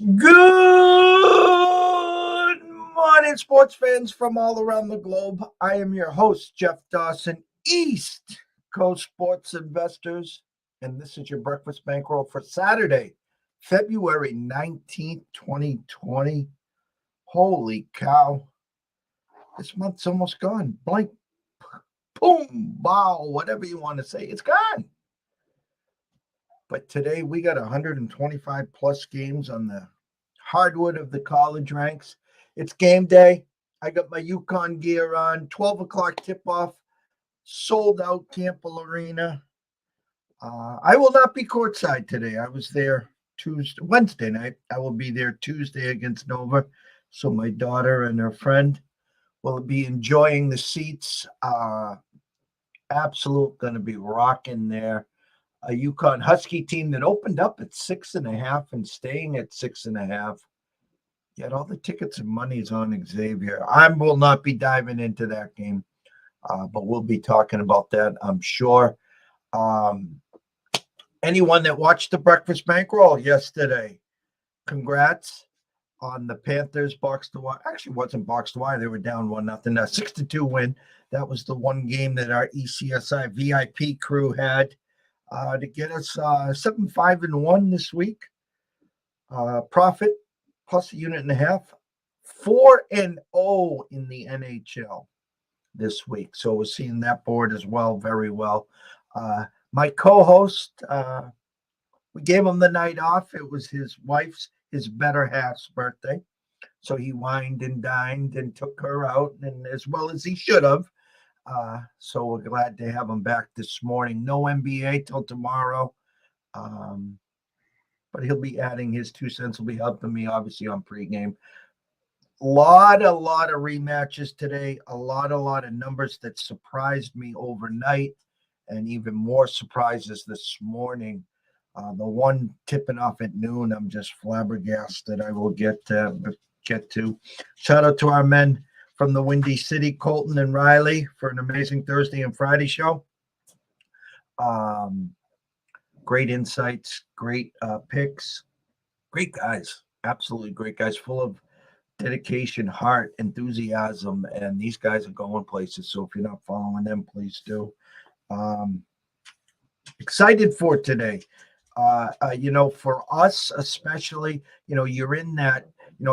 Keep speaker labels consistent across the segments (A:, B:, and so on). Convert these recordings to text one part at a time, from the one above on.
A: Good morning, sports fans from all around the globe. I am your host, Jeff Dawson, East Coast Sports Investors, and this is your breakfast bankroll for Saturday, February 19th, 2020. Holy cow. This month's almost gone. Blank, boom, wow, whatever you want to say, it's gone. But today we got 125 plus games on the hardwood of the college ranks. It's game day. I got my Yukon gear on. 12 o'clock tip-off. Sold out Campbell Arena. I will not be courtside today. I was there Wednesday night. I will be there Tuesday against Nova. So my daughter and her friend will be enjoying the seats. Absolute going to be rocking there. A Yukon Husky team that opened up at 6.5 and staying at 6.5. Yet all the tickets and money's on Xavier. I will not be diving into that game, but we'll be talking about that, I'm sure. Anyone that watched the Breakfast Bankroll yesterday, congrats on the Panthers box to wire. Actually, it wasn't box to wire. They were down 1-0. A 6-2 win. That was the one game that our ECSI VIP crew had to get us 7-5-1 this week. Profit plus 1.5 units, 4-0 in the NHL this week. So we're seeing that board as well, very well. My co-host, we gave him the night off. It was his better half's birthday. So he wined and dined and took her out, and as well as he should have. So we're glad to have him back this morning. No NBA till tomorrow. But he'll be adding his 2 cents. He'll be helping me, obviously, on pregame. A lot of rematches today. A lot of numbers that surprised me overnight, and even more surprises this morning. The one tipping off at noon, I'm just flabbergasted. I will get to. Shout out to our men from the Windy City, Colton and Riley, for an amazing Thursday and Friday show. Great insights, great picks, great guys, absolutely great guys, full of dedication, heart, enthusiasm, and these guys are going places. So if you're not following them, please do. Excited for today. For us especially, you're in that,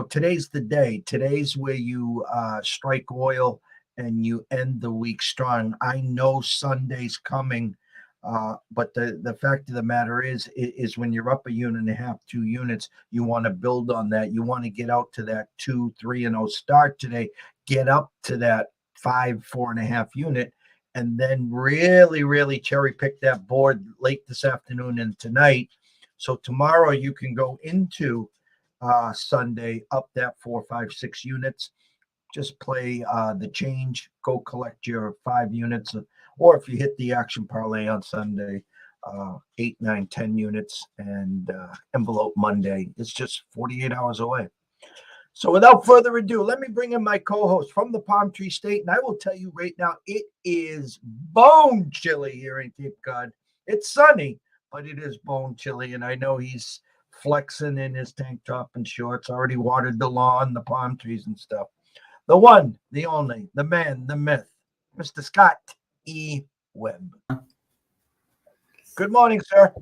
A: today's the day. Today's where you strike oil and you end the week strong. I know Sunday's coming. But the fact of the matter is when you're up 1.5 units, 2 units, you want to build on that. You want to get out to that 2-3-0 start today, get up to that 4.5 unit, and then really cherry pick that board late this afternoon and tonight. So tomorrow you can go into Sunday up that 4, 5, 6 units. Just play the change, go collect your 5 units, or if you hit the action parlay on Sunday, 8, 9, 10 units, and envelope Monday. It's just 48 hours away. So without further ado, let me bring in my co-host from the Palm Tree State, and I will tell you right now, it is bone chilly here in Cape Cod. It's sunny, but it is bone chilly, and I know he's flexing in his tank top and shorts, already watered the lawn, the palm trees and stuff. The one, the only, the man, the myth, Mr. Scott E. Webb. Good morning, sir.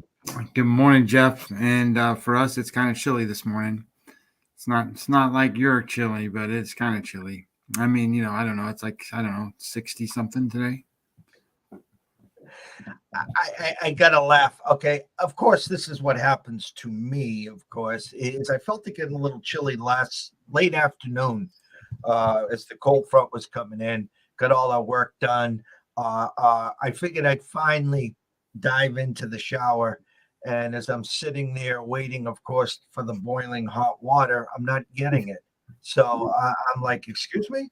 B: Good morning, Jeff. And for us, it's kind of chilly this morning. It's not like you're chilly, but it's kind of chilly. I mean, I don't know. It's like, 60 something today.
A: I gotta laugh. Okay, of course, this is what happens to me. Of course, is I felt it getting a little chilly late afternoon. As the cold front was coming in, got all our work done. I figured I'd finally dive into the shower. And as I'm sitting there waiting, of course, for the boiling hot water, I'm not getting it. So I'm like, excuse me?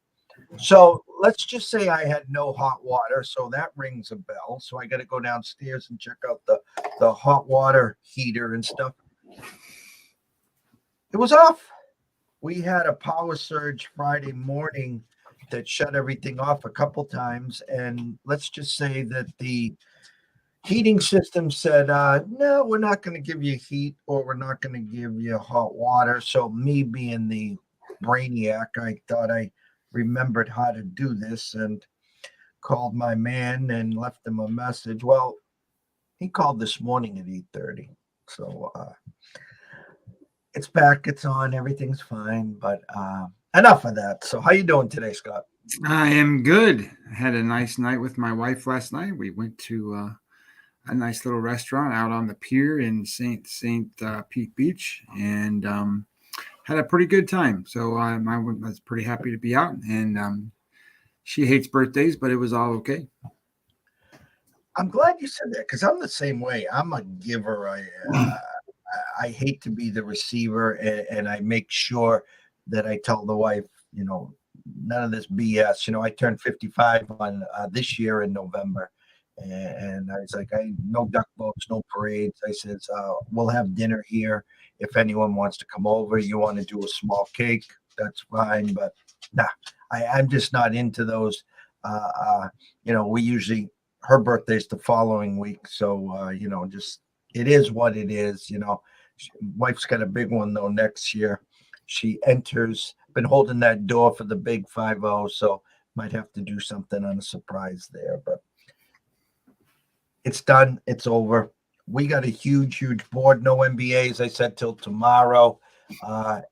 A: So let's just say I had no hot water. So that rings a bell. So I got to go downstairs and check out the hot water heater and stuff. It was off. We had a power surge Friday morning that shut everything off a couple times. And let's just say that the Heating system said, no, we're not going to give you heat or we're not going to give you hot water. So, me being the brainiac, I thought I remembered how to do this and called my man and left him a message. Well, he called this morning at 8:30. So, it's back, it's on, everything's fine. But enough of that. So, how you doing today, Scott?
B: I am good. I had a nice night with my wife last night. We went to a nice little restaurant out on the pier in Saint Pete Beach, and had a pretty good time. So I was pretty happy to be out. And she hates birthdays, but it was all okay.
A: I'm glad you said that because I'm the same way. I'm a giver. I hate to be the receiver, and I make sure that I tell the wife, none of this BS. I turned 55 on this year in November, and I was like, I no duck boats, no parades. I says, we'll have dinner here. If anyone wants to come over, you want to do a small cake, that's fine. But nah, I'm just not into those. We usually her birthday's the following week, so just it is what it is. Wife's got a big one though next year. She enters. Been holding that door for the big 5-0, so might have to do something on a surprise there. But it's done. It's over. We got a huge, huge board. No NBA, as I said, till tomorrow.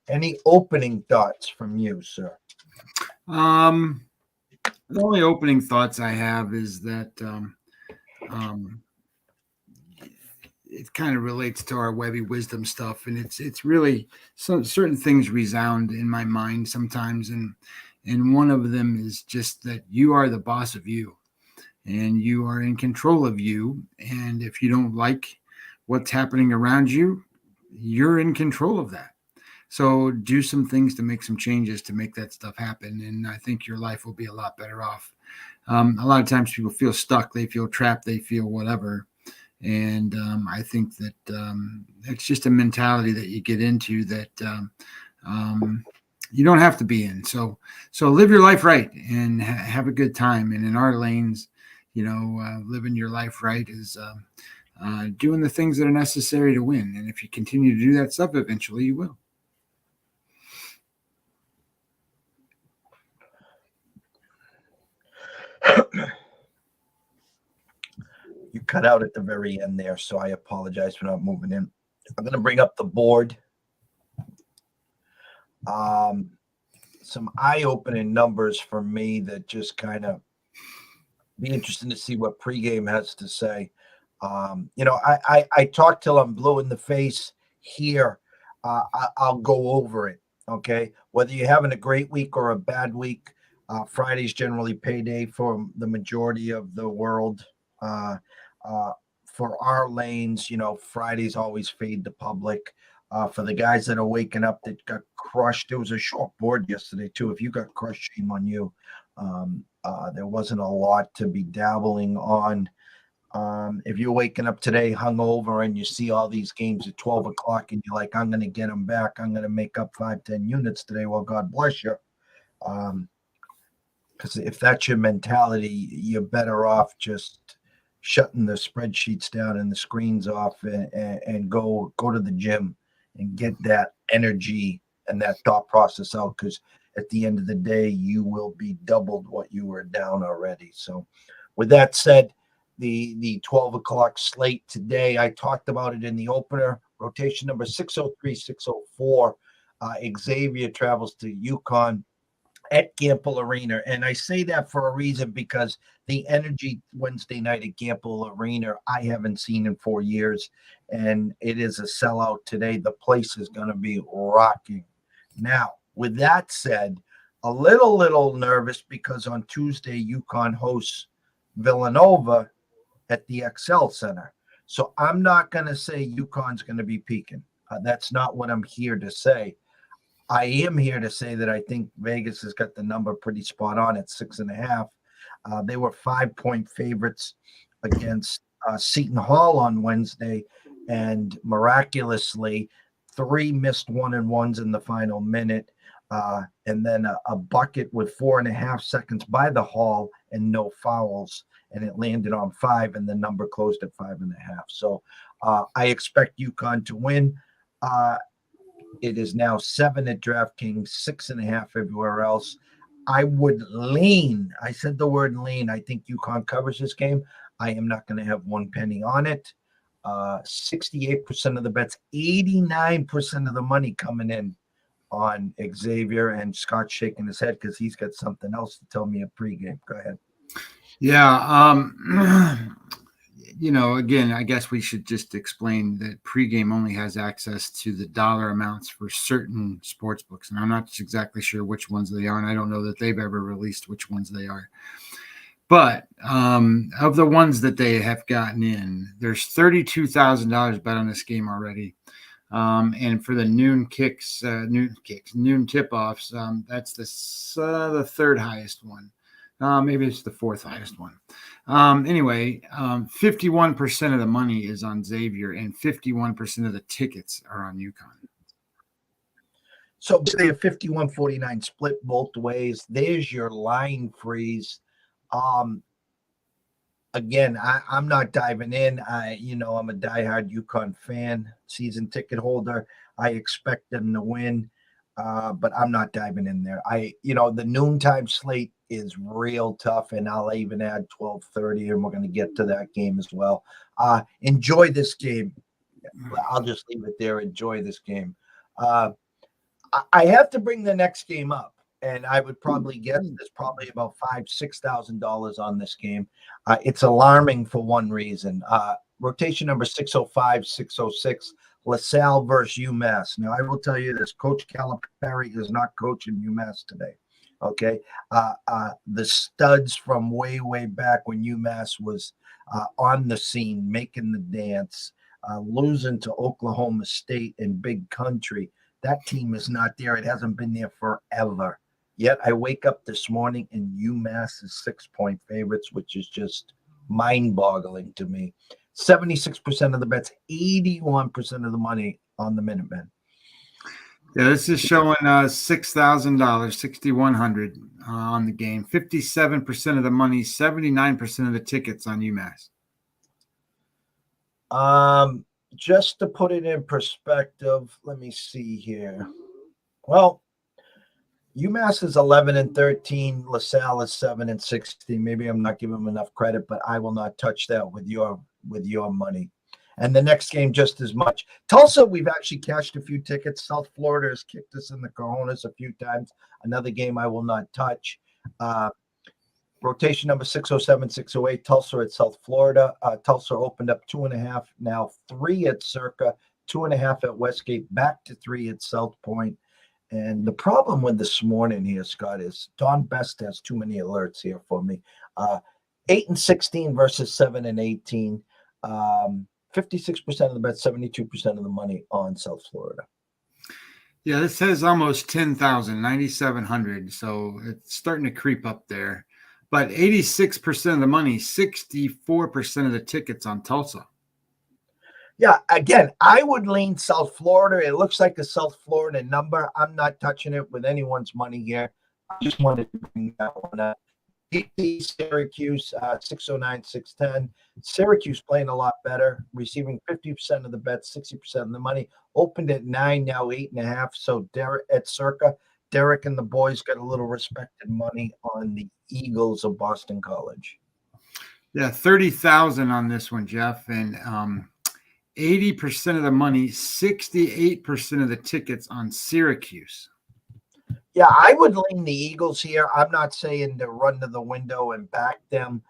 A: Any opening thoughts from you, sir?
B: The only opening thoughts I have is that it kind of relates to our Webby wisdom stuff, and it's really certain things resound in my mind sometimes, and one of them is just that you are the boss of you, and you are in control of you, and if you don't like what's happening around you, you're in control of that. So do some things to make some changes to make that stuff happen, and I think your life will be a lot better off. A lot of times people feel stuck, they feel trapped, they feel whatever. And I think that it's just a mentality that you get into that you don't have to be in. So live your life right and have a good time. And in our lanes, living your life right is doing the things that are necessary to win. And if you continue to do that stuff, eventually you will.
A: You cut out at the very end there, so I apologize for not moving in. I'm going to bring up the board. Some eye-opening numbers for me that just kind of be interesting to see what pregame has to say. I talk till I'm blue in the face here. I'll go over it. Okay, whether you're having a great week or a bad week, Friday's generally payday for the majority of the world. For our lanes, Fridays always fade the public. For the guys that are waking up that got crushed, there was a short board yesterday too. If you got crushed, shame on you. There wasn't a lot to be dabbling on. If you're waking up today hungover and you see all these games at 12 o'clock and you're like, I'm going to get them back. I'm going to make up 5-10 units today. Well, God bless you. Because if that's your mentality, you're better off just shutting the spreadsheets down and the screens off and go to the gym and get that energy and that thought process out. Because at the end of the day, you will be doubled what you were down already. So with that said, the 12 o'clock slate today, I talked about it in the opener. Rotation number 603, 604. Xavier travels to UConn at Gamble Arena. And I say that for a reason because the energy Wednesday night at Gamble Arena, I haven't seen in 4 years. And it is a sellout today. The place is going to be rocking. Now, with that said, a little nervous because on Tuesday, UConn hosts Villanova at the XL Center. So I'm not going to say UConn's going to be peaking. That's not what I'm here to say. I am here to say that I think Vegas has got the number pretty spot on at 6.5. They were 5-point favorites against Seton Hall on Wednesday, and miraculously, 3 missed 1-and-1s in the final minute, and then a bucket with 4.5 seconds by the Hall and no fouls. and it landed on 5, and the number closed at 5.5. So I expect UConn to win. It is now 7 at DraftKings, 6.5 everywhere else. I would lean. I said the word lean. I think UConn covers this game. I am not going to have one penny on it. 68% of the bets, 89% of the money coming in on Xavier, and Scott's shaking his head because he's got something else to tell me at pregame. Go ahead.
B: Yeah. Again, I guess we should just explain that pregame only has access to the dollar amounts for certain sports books. And I'm not exactly sure which ones they are. And I don't know that they've ever released which ones they are. But of the ones that they have gotten in, there's $32,000 bet on this game already. And for the noon tip-offs, that's the third highest one. Maybe it's the fourth highest one. Anyway, 51% of the money is on Xavier, and 51% of the tickets are on UConn.
A: So they have 51-49 split both ways. There's your line freeze. Again, I'm not diving in. I'm a diehard UConn fan, season ticket holder. I expect them to win, but I'm not diving in there. The noontime slate is real tough, and I'll even add 12:30, and we're going to get to that game as well. Enjoy this game. I'll just leave it there. Enjoy this game. I have to bring the next game up. And I would probably guess there's probably about $5,000-$6,000 on this game. It's alarming for one reason. Rotation number 605, 606, LaSalle versus UMass. Now, I will tell you this. Coach Calipari is not coaching UMass today. Okay? The studs from way, way back when UMass was on the scene, making the dance, losing to Oklahoma State in Big Country. That team is not there. It hasn't been there forever. Yet I wake up this morning and UMass is 6-point favorites, which is just mind-boggling to me. 76% of the bets, 81% of the money on the Minutemen.
B: Yeah, this is showing $6,000, $6,100 on the game. 57% of the money, 79% of the tickets on UMass.
A: Just to put it in perspective, let me see here. Well, UMass is 11-13. LaSalle is 7-16. Maybe I'm not giving them enough credit, but I will not touch that with your money. And the next game, just as much. Tulsa, we've actually cashed a few tickets. South Florida has kicked us in the cojones a few times. Another game I will not touch. Rotation number 607, 608. Tulsa at South Florida. Tulsa opened up 2.5. Now 3 at Circa, 2.5 at Westgate, back to 3 at South Point. And the problem with this morning here, Scott, is Don Best has too many alerts here for me. 8-16 versus 7-18. 56% of the bet, 72% of the money on South Florida.
B: Yeah, this says almost 10,000, 9,700. So it's starting to creep up there. But 86% of the money, 64% of the tickets on Tulsa.
A: Yeah, again, I would lean South Florida. It looks like a South Florida number. I'm not touching it with anyone's money here. I just wanted to bring that one up. Syracuse, 609, 610. Syracuse playing a lot better, receiving 50% of the bets, 60% of the money. Opened at 9, now 8.5. So Derek at Circa. Derek and the boys got a little respected money on the Eagles of Boston College.
B: Yeah, 30,000 on this one, Jeff. And 80% of the money, 68% of the tickets on Syracuse.
A: Yeah, I would lean the Eagles here. I'm not saying to run to the window and back them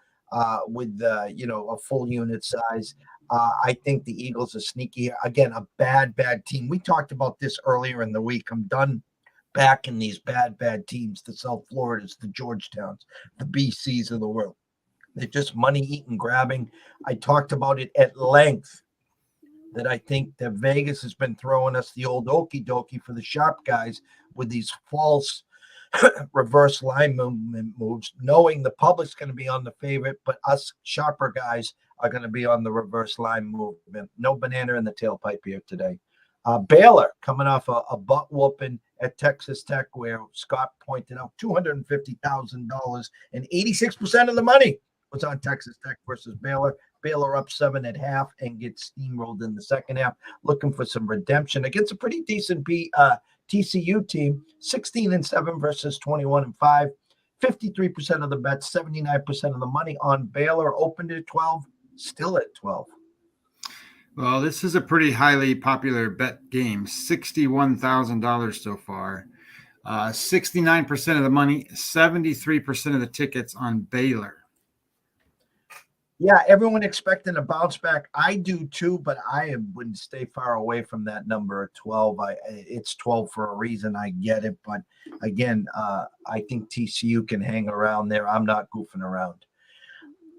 A: with a full unit size. I think the Eagles are sneaky here. Again, a bad team. We talked about this earlier in the week. I'm done backing these bad teams, the South Floridas, the Georgetowns, the BCs of the world. They're just money-eating, grabbing. I talked about it at length that I think that Vegas has been throwing us the old okie dokie for the sharp guys with these false reverse line movement moves, knowing the public's going to be on the favorite, but us sharper guys are going to be on the reverse line movement. No banana in the tailpipe here today. Baylor coming off a butt whooping at Texas Tech, where Scott pointed out $250,000 and 86% of the money was on Texas Tech versus Baylor. Baylor up 7.5 and gets steamrolled in the second half, looking for some redemption against a pretty decent TCU team, 16-7 versus 21-5. 53% of the bets, 79% of the money on Baylor. Opened at 12, still at 12.
B: Well, this is a pretty highly popular bet game. $61,000 so far. 69% of the money, 73% of the tickets on Baylor.
A: Yeah, everyone expecting a bounce back. I do too, but I wouldn't stay far away from that number at 12. It's 12 for a reason. I get it, but again, I think TCU can hang around there. I'm not goofing around.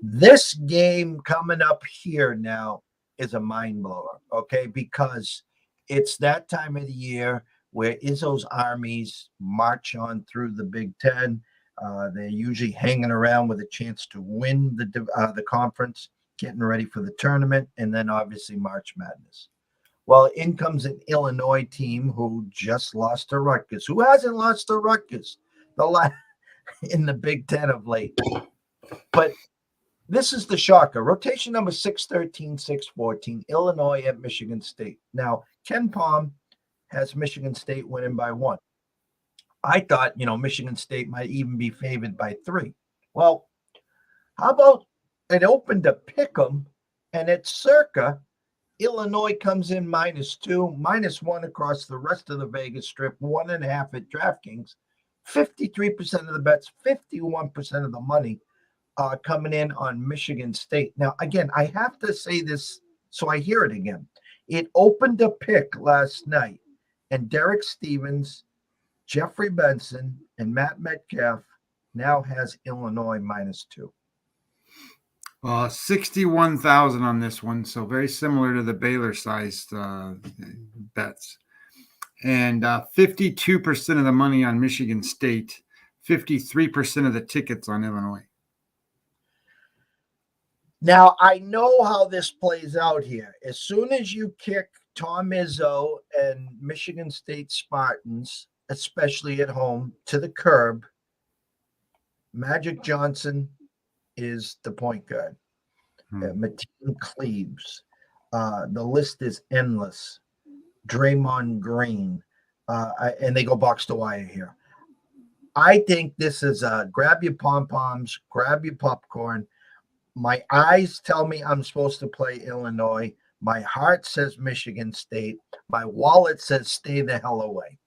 A: This game coming up here now is a mind blower, okay? Because it's that time of the year where Izzo's armies march on through the Big Ten. They're usually hanging around with a chance to win the conference, getting ready for the tournament, and then obviously March Madness. Well, in comes an Illinois team who just lost to Rutgers. Who hasn't lost to Rutgers in the Big Ten of late? But this is the shocker. Rotation number 613, 614, Illinois at Michigan State. Now, Ken Palm has Michigan State winning by 1. I thought, Michigan State might even be favored by 3. Well, how about it opened to pick 'em, and it's circa Illinois comes in -2, -1 across the rest of the Vegas Strip, 1.5 at DraftKings. 53% of the bets, 51% of the money coming in on Michigan State. Now, again, I have to say this so I hear it again. It opened to pick last night, and Derek Stevens, Jeffrey Benson, and Matt Metcalf now has Illinois -2.
B: 61,000 on this one, so very similar to the Baylor-sized bets. And 52% of the money on Michigan State, 53% of the tickets on Illinois.
A: Now, I know how this plays out here. As soon as you kick Tom Izzo and Michigan State Spartans, especially at home, to the curb, Magic Johnson is the point guard. Mateen Cleaves. The list is endless. Draymond Green. And they go box to wire here. I think this is grab your pom-poms, grab your popcorn. My eyes tell me I'm supposed to play Illinois. My heart says Michigan State. My wallet says stay the hell away.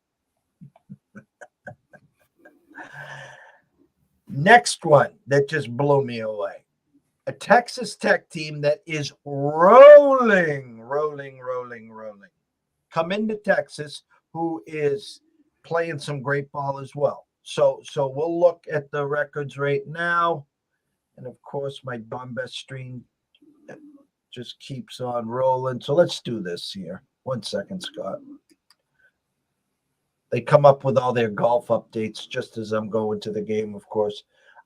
A: Next one that just blew me away. A Texas Tech team that is rolling. Come into Texas, who is playing some great ball as well. So we'll look at the records right now. And of course, my Donbest stream just keeps on rolling. So let's do this here. 1 second, Scott. They come up with all their golf updates just as I'm going to the game, of course.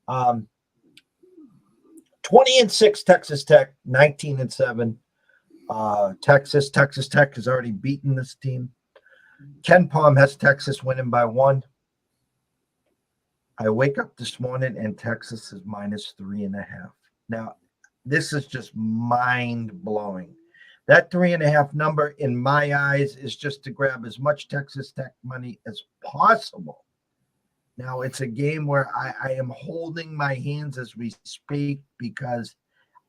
A: 20-6 Texas Tech, 19-7. Texas Tech has already beaten this team. Ken Palm has Texas winning by 1. I wake up this morning and Texas is -3.5. Now, this is just mind-blowing. That 3.5 number in my eyes is just to grab as much Texas Tech money as possible. Now, it's a game where I am holding my hands as we speak because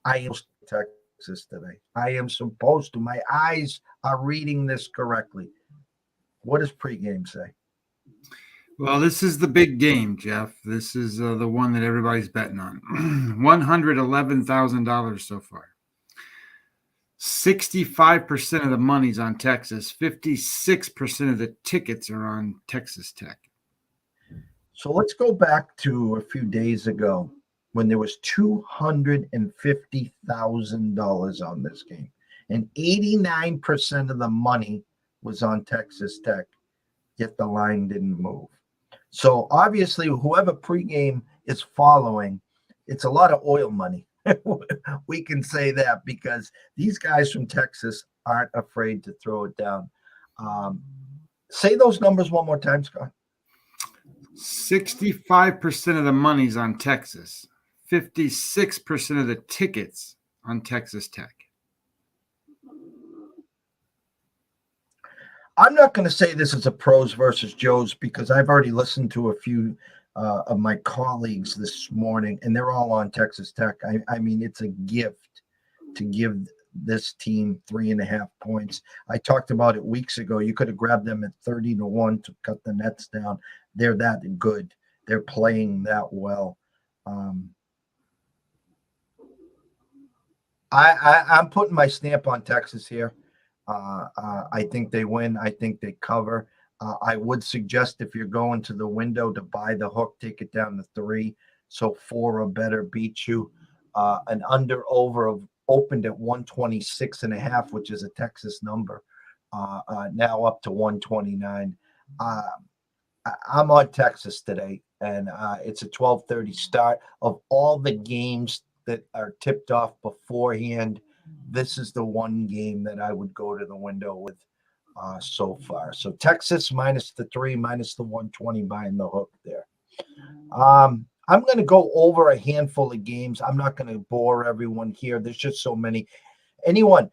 A: I am Texas today. I am supposed to. My eyes are reading this correctly. What does pregame say?
B: Well, this is the big game, Jeff. This is the one that everybody's betting on. $111,000 so far. 65% of the money's on Texas. 56% of the tickets are on Texas Tech.
A: So let's go back to a few days ago when there was $250,000 on this game, and 89% of the money was on Texas Tech, yet the line didn't move. So obviously, whoever pregame is following, it's a lot of oil money. We can say that because these guys from Texas aren't afraid to throw it down. Say those numbers one more time, Scott.
B: 65% of the money's on Texas. 56% of the tickets on Texas Tech.
A: I'm not going to say this is a pros versus Joes because I've already listened to a few of my colleagues this morning, and they're all on Texas Tech. I mean, it's a gift to give this team 3.5 points. I talked about it weeks ago. You could have grabbed them at 30-1 to cut the nets down. They're that good. They're playing that well. I'm putting my stamp on Texas here. I think they win. I think they cover. I would suggest if you're going to the window to buy the hook, take it down to 3. So 4 or better beats you. An under over of opened at 126.5, which is a Texas number. Now up to 129. I'm on Texas today, and it's a 12:30 start. Of all the games that are tipped off beforehand, this is the one game that I would go to the window with so far. So Texas minus the 3, minus the 120 buying the hook there. I'm going to go over a handful of games. I'm not going to bore everyone here. There's just so many. Anyone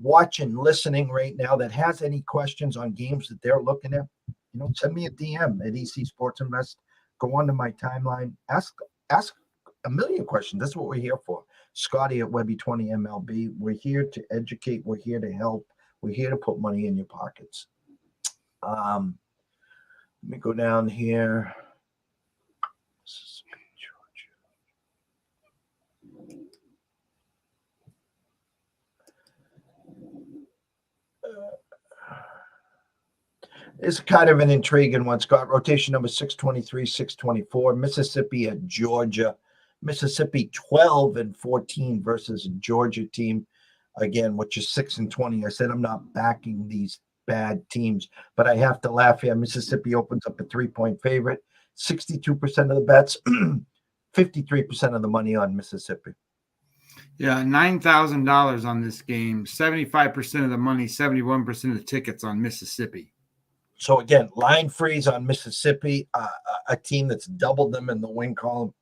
A: watching, listening right now that has any questions on games that they're looking at, send me a DM at EC Sports Invest. Go onto my timeline. Ask a million questions. That's what we're here for. Scotty at Webby20 MLB. We're here to educate. We're here to help. We're here to put money in your pockets. Let me go down here. It's kind of an intriguing one, Scott. Rotation number 623, 624. Mississippi at Georgia. Mississippi 12-14 versus a Georgia team, again, which is 6-20. I said I'm not backing these bad teams, but I have to laugh here. Mississippi opens up a 3-point favorite. 62% of the bets, 53% of the money on Mississippi.
B: Yeah, $9,000 on this game. 75% of the money, 71% of the tickets on Mississippi.
A: So again, line freeze on Mississippi, a team that's doubled them in the win column.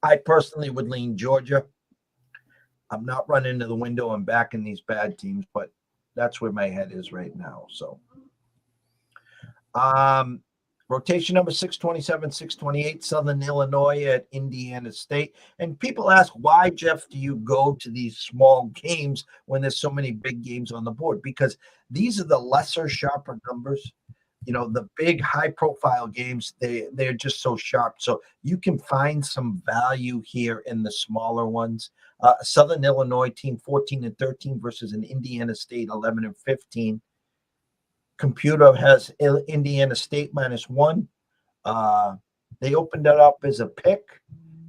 A: I personally would lean Georgia. I'm not running to the window and backing these bad teams, but that's where my head is right now. So, rotation number 627, 628, Southern Illinois at Indiana State. And people ask, why, Jeff, do you go to these small games when there's so many big games on the board? Because these are the lesser, sharper numbers. The big high-profile games, they're just so sharp. So you can find some value here in the smaller ones. Southern Illinois team 14-13 versus an Indiana State 11-15. Computer has Indiana State -1. They opened it up as a pick,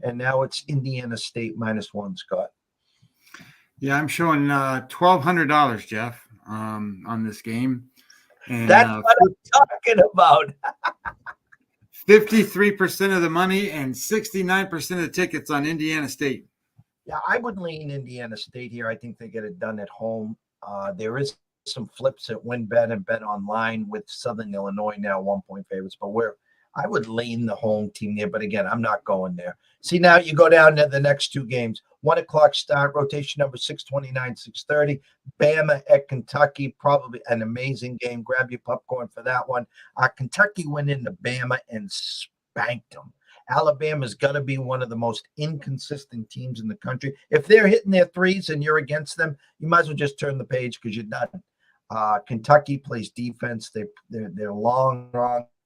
A: and now it's Indiana State -1, Scott.
B: Yeah, I'm showing $1,200, Jeff, on this game. And
A: that's what I'm talking about.
B: 53% of the money and 69% of the tickets on Indiana State.
A: Yeah, I would lean Indiana State here. I think they get it done at home. There is some flips at WinBet and Bet Online with Southern Illinois now 1-point favorites, but I would lean the home team there. But again, I'm not going there. See, now you go down to the next two games. 1:00 start, rotation number 629, 630. Bama at Kentucky, probably an amazing game. Grab your popcorn for that one. Kentucky went into Bama and spanked them. Alabama's got to be one of the most inconsistent teams in the country. If they're hitting their threes and you're against them, you might as well just turn the page because you're done. Kentucky plays defense. They're long,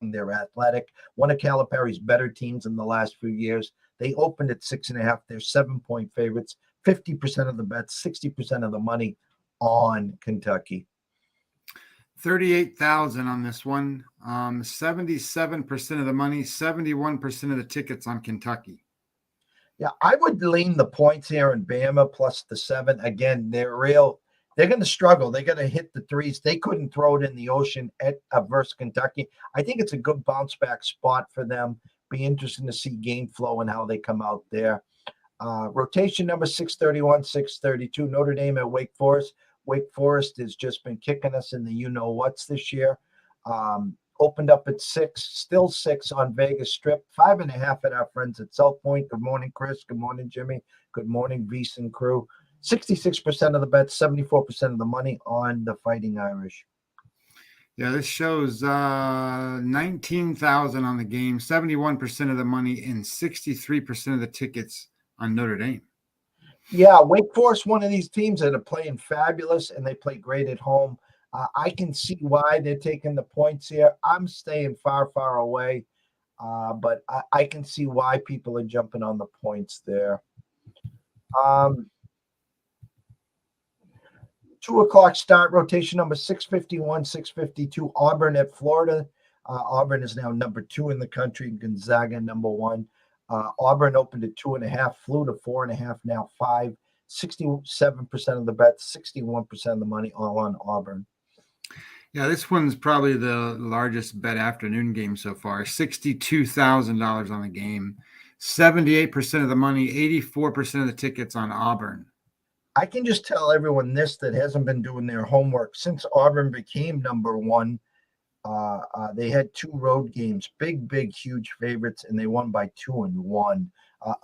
A: they're athletic. One of Calipari's better teams in the last few years. They opened at 6.5. They're 7-point favorites. 50% of the bets, 60% of the money on Kentucky.
B: 38,000 on this one. 77% of the money, 71% of the tickets on Kentucky.
A: Yeah, I would lean the points here in Bama plus the 7. Again, they're going to struggle. They're going to hit the threes. They couldn't throw it in the ocean at versus Kentucky. I think it's a good bounce back spot for them. Be interesting to see game flow and how they come out there. Rotation number 631, 632, Notre Dame at Wake Forest. Wake Forest has just been kicking us in the you-know-whats this year. opened up at 6, still 6 on Vegas Strip, 5.5 at our friends at South Point. Good morning, Chris. Good morning, Jimmy. Good morning, Beeson crew. 66% of the bets, 74% of the money on the Fighting Irish.
B: Yeah, this shows 19,000 on the game, 71% of the money, and 63% of the tickets on Notre Dame.
A: Yeah, Wake Forest, one of these teams that are playing fabulous, and they play great at home. I can see why they're taking the points here. I'm staying far, far away, but I can see why people are jumping on the points there. 2 o'clock start, rotation number 651, 652, Auburn at Florida. Auburn is now number 2 in the country, Gonzaga number 1. Auburn opened at 2.5, flew to 4.5, now 5. 67% of the bets, 61% of the money, all on Auburn.
B: Yeah, this one's probably the largest bet afternoon game so far. $62,000 on the game, 78% of the money, 84% of the tickets on Auburn.
A: I can just tell everyone this that hasn't been doing their homework. Since Auburn became number 1, they had 2 road games, big, huge favorites, and they won by 2-1.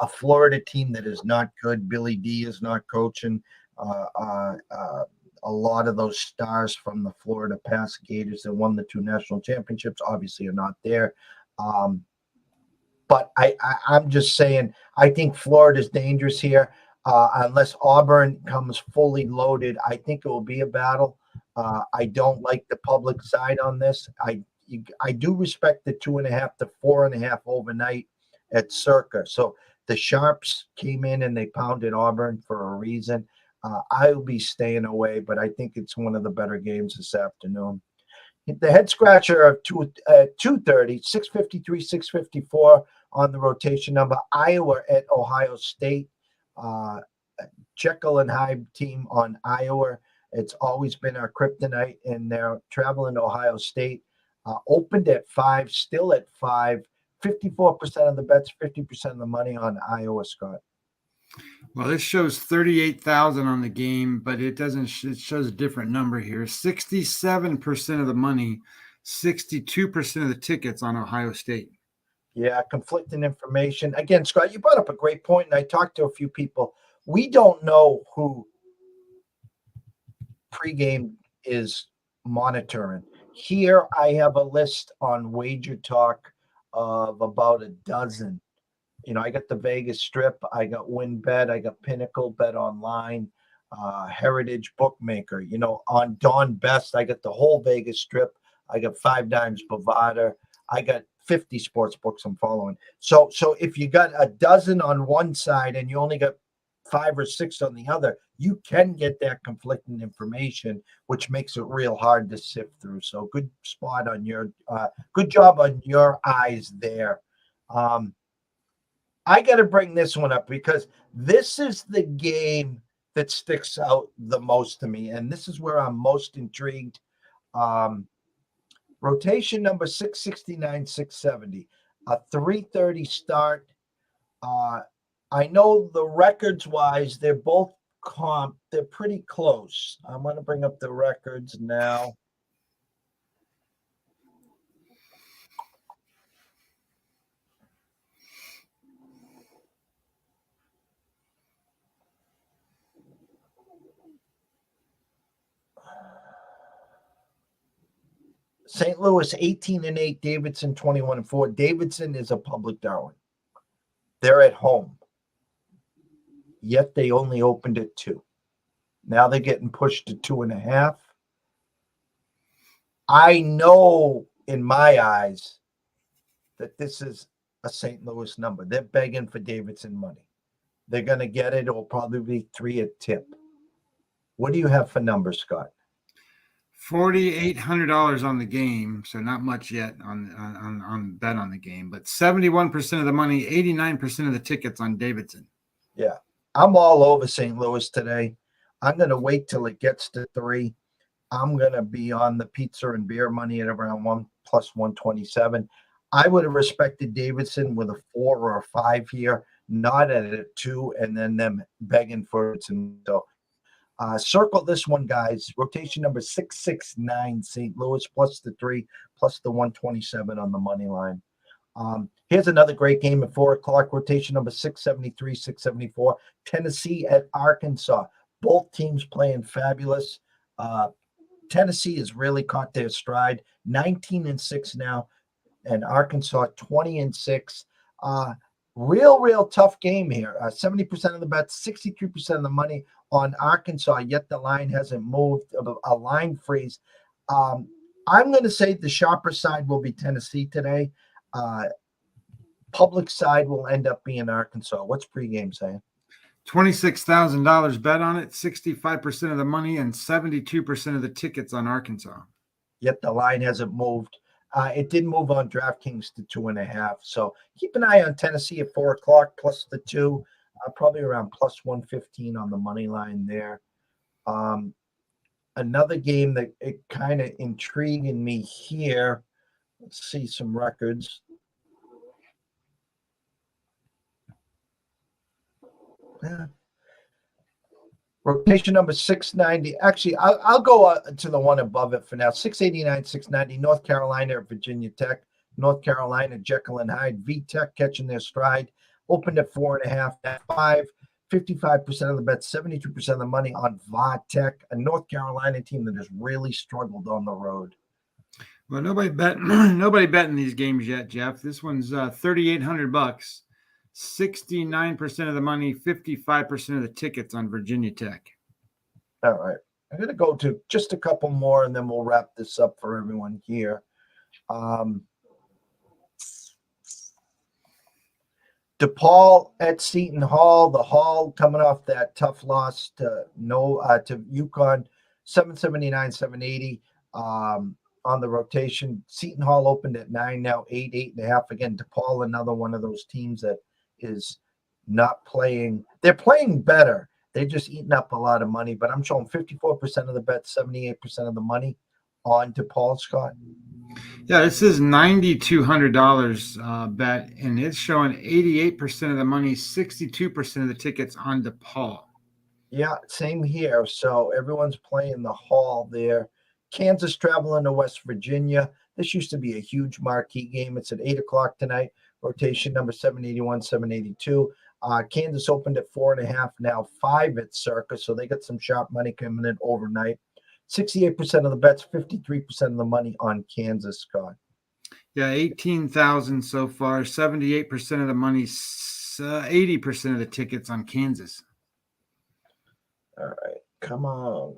A: A Florida team that is not good. Billy D is not coaching. A lot of those stars from the Florida Pass Gators that won the 2 national championships obviously are not there. But I'm just saying, I think Florida's dangerous here. Unless Auburn comes fully loaded, I think it will be a battle. I don't like the public side on this. I do respect the 2.5 to 4.5 overnight at Circa. So the Sharps came in and they pounded Auburn for a reason. I'll be staying away, but I think it's one of the better games this afternoon. The head scratcher of 2:30, 653, 654 on the rotation number. Iowa at Ohio State. Jekyll and Hyde team on Iowa. It's always been our kryptonite, and they're traveling to Ohio State. Opened at 5, still at 5. 54% of the bets, 50% of the money on Iowa, Scott.
B: Well, this shows 38,000 on the game, but it doesn't. It shows a different number here. 67% of the money, 62% of the tickets on Ohio State.
A: Yeah, conflicting information. Again, Scott, you brought up a great point, and I talked to a few people. We don't know who pregame is monitoring. Here, I have a list on Wager Talk of about a dozen. I got the Vegas Strip, I got WinBet, I got Pinnacle Bet Online, Heritage Bookmaker. On Dawn Best, I got the whole Vegas Strip. I got 5 Dimes Bovada. I got 50 sports books I'm following. So if you got a dozen on one side and you only got 5 or 6 on the other, you can get that conflicting information, which makes it real hard to sift through. So good spot on your, good job on your eyes there. I got to bring this one up because this is the game that sticks out the most to me, and this is where I'm most intrigued. Rotation number 669, 670, a 3:30 start. I know the records wise, they're both they're pretty close. I'm going to bring up the records now. St. Louis 18-8, Davidson 21-4. Davidson is a public darling. They're at home. Yet they only opened at 2. Now they're getting pushed to 2.5. I know in my eyes that this is a St. Louis number. They're begging for Davidson money. They're going to get it. It'll probably be 3 at tip. What do you have for numbers, Scott?
B: $4,800 on the game, so not much yet on bet on the game, but 71% of the money, 89% of the tickets on Davidson.
A: Yeah, I'm all over St. Louis today. I'm going to wait till it gets to 3. I'm going to be on the pizza and beer money at around 1 plus 127. I would have respected Davidson with a 4 or a 5 here, not at a 2, and then them begging for it. And so Circle this one, guys. Rotation number 669, St. Louis, plus the 3, plus the 127 on the money line. Here's another great game at 4 o'clock. Rotation number 673, 674. Tennessee at Arkansas. Both teams playing fabulous. Tennessee has really caught their stride. 19-6 now, and Arkansas 20-6. Real tough game here. 70% of the bets, 63% of the money on Arkansas, yet the line hasn't moved. A line freeze. I'm going to say the sharper side will be Tennessee today. Public side will end up being Arkansas. What's pregame saying?
B: $26,000 bet on it, 65% of the money, and 72% of the tickets on Arkansas.
A: Yet the line hasn't moved. It did move on DraftKings to 2.5. So keep an eye on Tennessee at 4 o'clock plus the 2, probably around plus 115 on the money line there. Another game that it kind of intriguing me here. Let's see some records. Yeah. Rotation number 690. Actually, I'll go to the one above it for now. 689, 690. North Carolina at Virginia Tech. North Carolina, Jekyll and Hyde. V-Tech catching their stride. Opened at 4.5, at 5. 55% of the bets, 72% of the money on Va-Tech, a North Carolina team that has really struggled on the road.
B: Well, nobody betting these games yet, Jeff. This one's $3,800. 69% of the money, 55% of the tickets on Virginia Tech.
A: All right. I'm going to go to just a couple more, and then we'll wrap this up for everyone here. DePaul at Seton Hall. The Hall coming off that tough loss to UConn, 779, 780 on the rotation. Seton Hall opened at 9, now 8, 8.5. Again, DePaul, another one of those teams that is not playing. They're playing better. They're just eating up a lot of money, but I'm showing 54% of the bet, 78% of the money on DePaul, Scott.
B: Yeah, this is $9,200 bet, and it's showing 88% of the money, 62% of the tickets on DePaul.
A: Yeah, same here. So everyone's playing the Hall there. Kansas traveling to West Virginia. This used to be a huge marquee game. It's at 8 o'clock tonight. Rotation number 781, 782. Kansas opened at 4.5, now 5 at Circa. So they got some sharp money coming in overnight. 68% of the bets, 53% of the money on Kansas, Scott.
B: Yeah, 18,000 so far. 78% of the money, 80% of the tickets on Kansas.
A: All right, come on.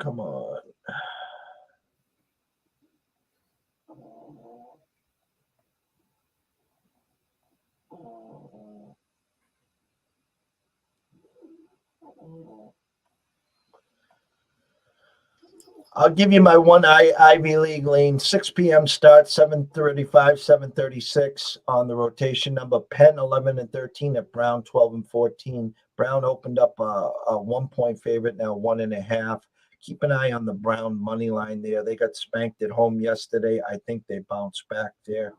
A: I'll give you my one Ivy League lean. 6 p.m. start, 7:35, 7:36 on the rotation number. Penn 11 and 13 at Brown 12 and 14. Brown opened up a 1-point favorite, now 1.5. Keep an eye on the Brown money line there. They got spanked at home yesterday. I think they bounced back there.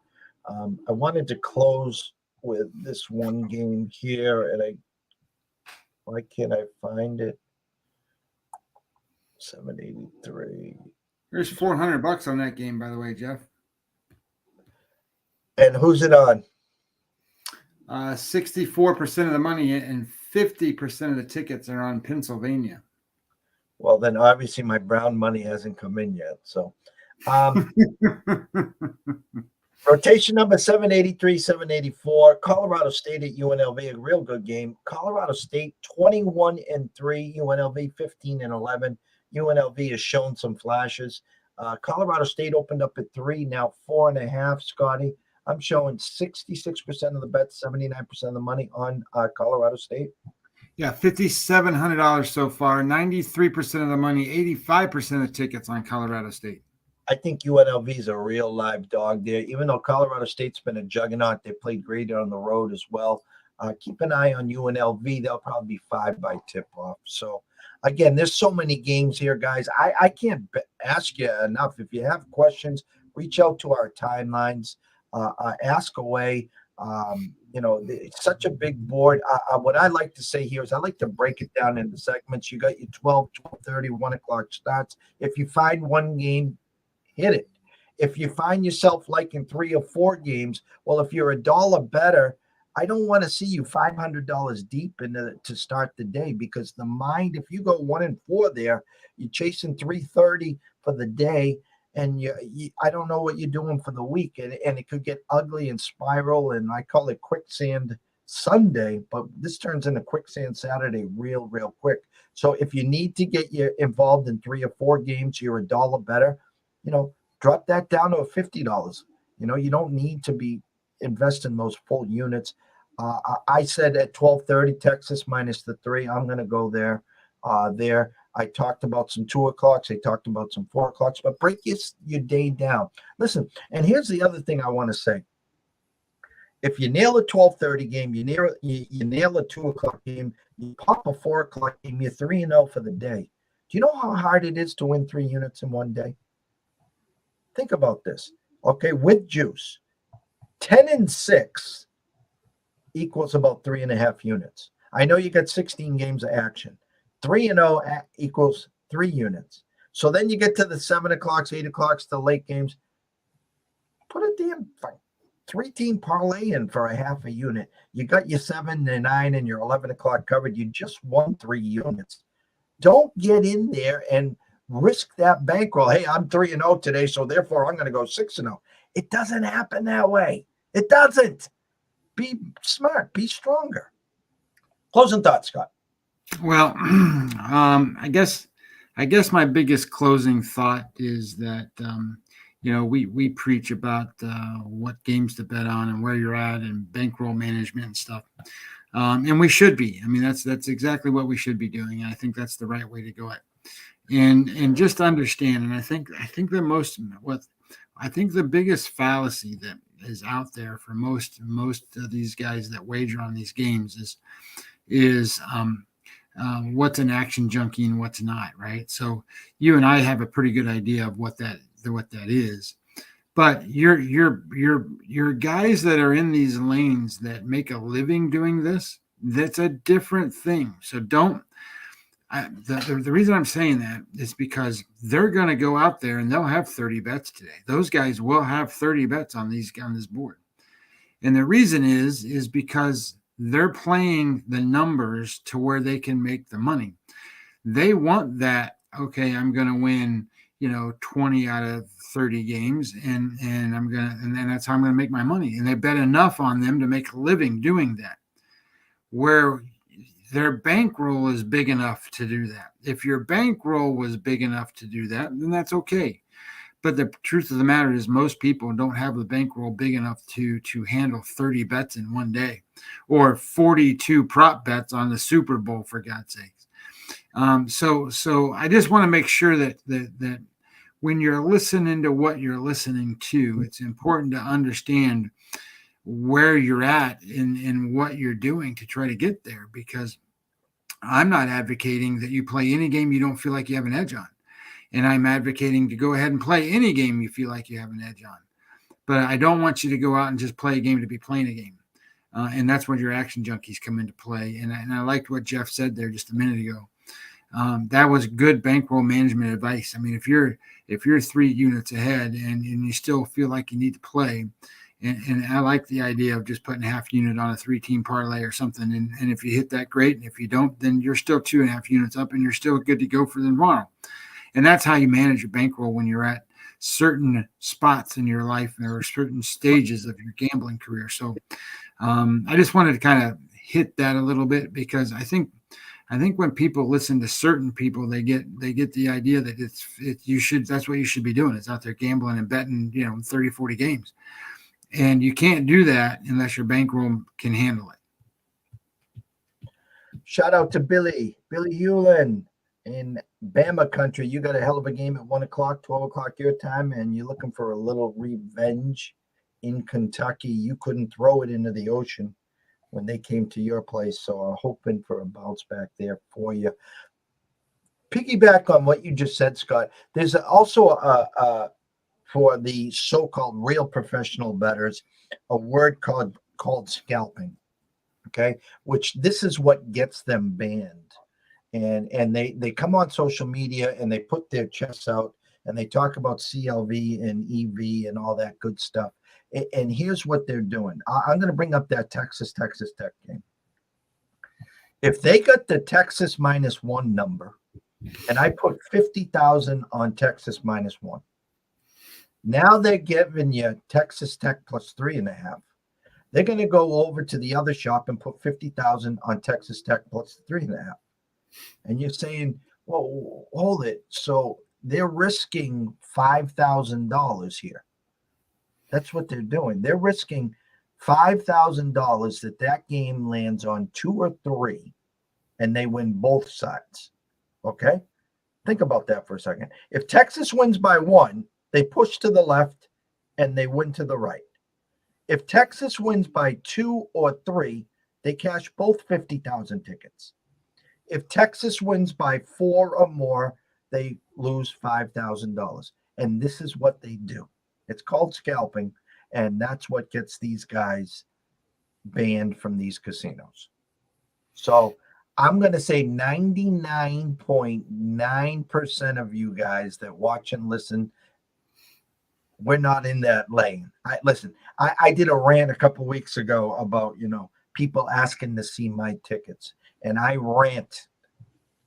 A: I wanted to close with this one game here, and why can't I find it? 783.
B: There's $400 on that game, by the way, Jeff.
A: And who's it on?
B: 64% of the money and 50% of the tickets are on Pennsylvania.
A: Well, then obviously my Brown money hasn't come in yet. So rotation number 783, 784. Colorado State at UNLV, a real good game. Colorado State 21 and 3, UNLV 15 and 11. UNLV has shown some flashes. Colorado State opened up at 3, now 4.5, Scotty. I'm showing 66% of the bets, 79% of the money on Colorado State.
B: Yeah, $5,700 so far, 93% of the money, 85% of the tickets on Colorado State.
A: I think UNLV is a real live dog there. Even though Colorado State's been a juggernaut, they played great on the road as well. Keep an eye on UNLV. They'll probably be 5 by tip-off. So, again, there's so many games here, guys. I can't ask you enough. If you have questions, reach out to our timelines. Ask away. It's such a big board. What I like to say here is I like to break it down into segments. You got your 12, 12:30, 1 o'clock starts. If you find one game, hit it. If you find yourself liking 3 or 4 games, well, if you're a dollar better, I don't want to see you $500 deep into to start the day, because the mind, if you go 1 and 4 there, you're chasing 330 for the day, and I don't know what you're doing for the week, and it could get ugly and spiral, and I call it quicksand Sunday, but this turns into quicksand Saturday real quick. So if you need to get you involved in 3 or 4 games, you're a dollar better, drop that down to $50. You don't need to be investing those full units. I said at 12:30, Texas minus the 3. I'm going to go there. I talked about some 2 o'clocks. I talked about some 4 o'clocks, but break your day down. Listen, and here's the other thing I want to say. If you nail a 12:30 game, you nail a 2 o'clock game, you pop a 4 o'clock game, you're 3-0 for the day. Do you know how hard it is to win 3 units in one day? Think about this. Okay, with juice, 10-6 equals about 3.5 units. I know you got 16 games of action. 3-0 equals 3 units. So then you get to the 7 o'clocks, 8 o'clocks, the late games. Put a damn 3-team parlay in for a half a unit. You got your 7 and 9 and your 11 o'clock covered. You just won 3 units. Don't get in there and risk that bankroll. Hey, I'm 3-0 today, so therefore I'm going to go 6-0. It doesn't happen that way. It doesn't. Be smart. Be stronger. Closing thoughts, Scott.
B: Well, I guess my biggest closing thought is that we preach about what games to bet on and where you're at and bankroll management and stuff, and we should be. I mean, that's exactly what we should be doing, and I think that's the right way to go at. And just understand, and I think the biggest fallacy that is out there for most of these guys that wager on these games is what's an action junkie and what's not, right? So you and I have a pretty good idea of what that is, but your guys that are in these lanes that make a living doing this, that's a different thing. So the reason I'm saying that is because they're going to go out there and they'll have 30 bets today. Those guys will have 30 bets on this board. And the reason is because they're playing the numbers to where they can make the money. They want that, okay, I'm going to win, 20 out of 30 games and then that's how I'm going to make my money. And they bet enough on them to make a living doing that. Where their bankroll is big enough to do that. If your bankroll was big enough to do that, then that's okay. But the truth of the matter is most people don't have the bankroll big enough to handle 30 bets in one day or 42 prop bets on the Super Bowl, for God's sakes. So I just want to make sure that when you're listening to what you're listening to, it's important to understand where you're at in what you're doing to try to get there, because I'm not advocating that you play any game you don't feel like you have an edge on. And I'm advocating to go ahead and play any game you feel like you have an edge on. But I don't want you to go out and just play a game to be playing a game. And that's when your action junkies come into play. And I liked what Jeff said there just a minute ago. That was good bankroll management advice. I mean, if you're 3 units ahead and you still feel like you need to play, and I like the idea of just putting a half unit on a 3-team parlay or something. And if you hit that, great. And if you don't, then you're still 2.5 units up and you're still good to go for the tomorrow. And that's how you manage your bankroll when you're at certain spots in your life or certain stages of your gambling career. So I just wanted to kind of hit that a little bit, because I think when people listen to certain people, they get the idea that that's what you should be doing. It's out there gambling and betting, 30, 40 games. And you can't do that unless your bankroll can handle it.
A: Shout out to Billy Hewlin in Bama country. You got a hell of a game at 1 o'clock, 12 o'clock your time, and you're looking for a little revenge in Kentucky. You couldn't throw it into the ocean when they came to your place, so I'm hoping for a bounce back there for you. Piggyback on what you just said, Scott, there's also for the so-called real professional bettors, a word called called scalping. Okay, which this is what gets them banned. And they come on social media and they put their chests out and they talk about CLV and EV and all that good stuff. And here's what they're doing. I'm going to bring up that Texas Tech game. If they got the Texas -1 number, and I put 50,000 on Texas -1, now they're giving you Texas Tech +3.5. They're going to go over to the other shop and put 50,000 on Texas Tech +3.5. And you're saying, well, hold it. So they're risking $5,000 here. That's what they're doing. They're risking $5,000 that game lands on 2 or 3 and they win both sides. Okay? Think about that for a second. If Texas wins by 1, they push to the left and they win to the right. If Texas wins by 2 or 3, they cash both 50,000 tickets. If Texas wins by 4 or more, they lose $5,000. And this is what they do. It's called scalping, and that's what gets these guys banned from these casinos. So I'm going to say 99.9% of you guys that watch and listen, we're not in that lane. I did a rant a couple weeks ago about, people asking to see my tickets. And I rant.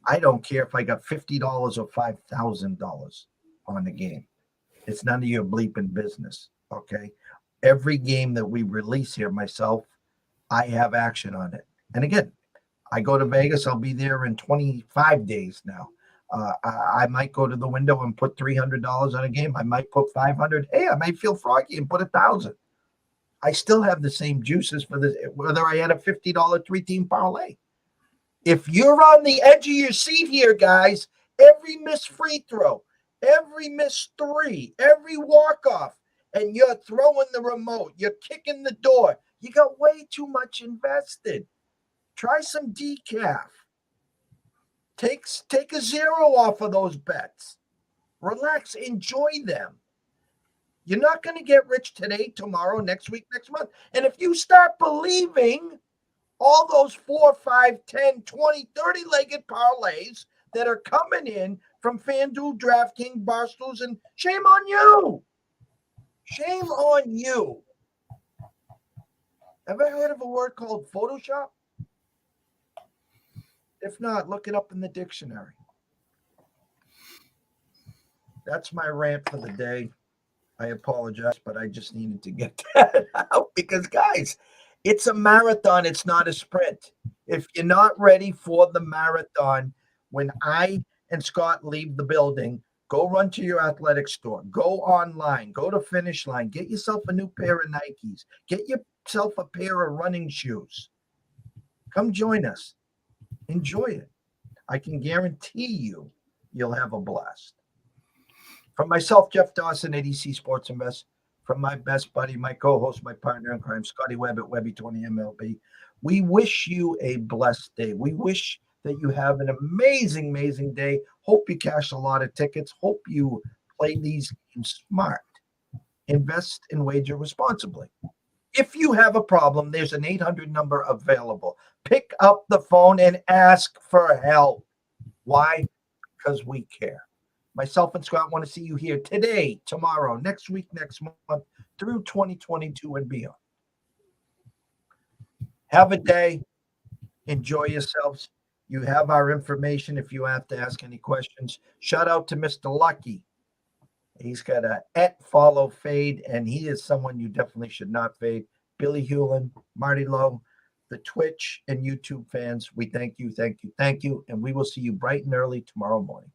A: I don't care if I got $50 or $5,000 on the game. It's none of your bleeping business, okay? Every game that we release here, myself, I have action on it. And again, I go to Vegas. I'll be there in 25 days now. I might go to the window and put $300 on a game. I might put 500. Hey, I might feel froggy and put 1,000. I still have the same juices for this, whether I had a $50 3-team parlay. If you're on the edge of your seat here, guys, every missed free throw, every missed 3, every walk-off, and you're throwing the remote, you're kicking the door, you got way too much invested. Try some decaf. Take a 0 off of those bets. Relax, enjoy them. You're not going to get rich today, tomorrow, next week, next month. And if you start believing all those 4, 5, 10, 20, 30-legged parlays that are coming in from FanDuel, DraftKings, Barstools, and shame on you. Shame on you. Ever heard of a word called Photoshop? If not, look it up in the dictionary. That's my rant for the day. I apologize, but I just needed to get that out because, guys, it's a marathon. It's not a sprint. If you're not ready for the marathon, when I and Scott leave the building, go run to your athletic store. Go online. Go to Finish Line. Get yourself a new pair of Nikes. Get yourself a pair of running shoes. Come join us. Enjoy it. I can guarantee you'll have a blast. From myself, Jeff Dawson, ADC Sports Invest, from my best buddy, my co-host, my partner in crime, Scotty Webb at Webby20MLB, we wish you a blessed day. We wish that you have an amazing, amazing day. Hope you cash a lot of tickets. Hope you play these games smart. Invest and wager responsibly. If you have a problem, there's an 800 number available. Pick up the phone and ask for help. Why? Because we care. Myself and Scott want to see you here today, tomorrow, next week, next month, through 2022 and beyond. Have a day. Enjoy yourselves. You have our information if you have to ask any questions. Shout out to Mr. Lucky. He's got a follow fade, and he is someone you definitely should not fade. Billy Hewlin, Marty Lowe, the Twitch and YouTube fans, we thank you, and we will see you bright and early tomorrow morning.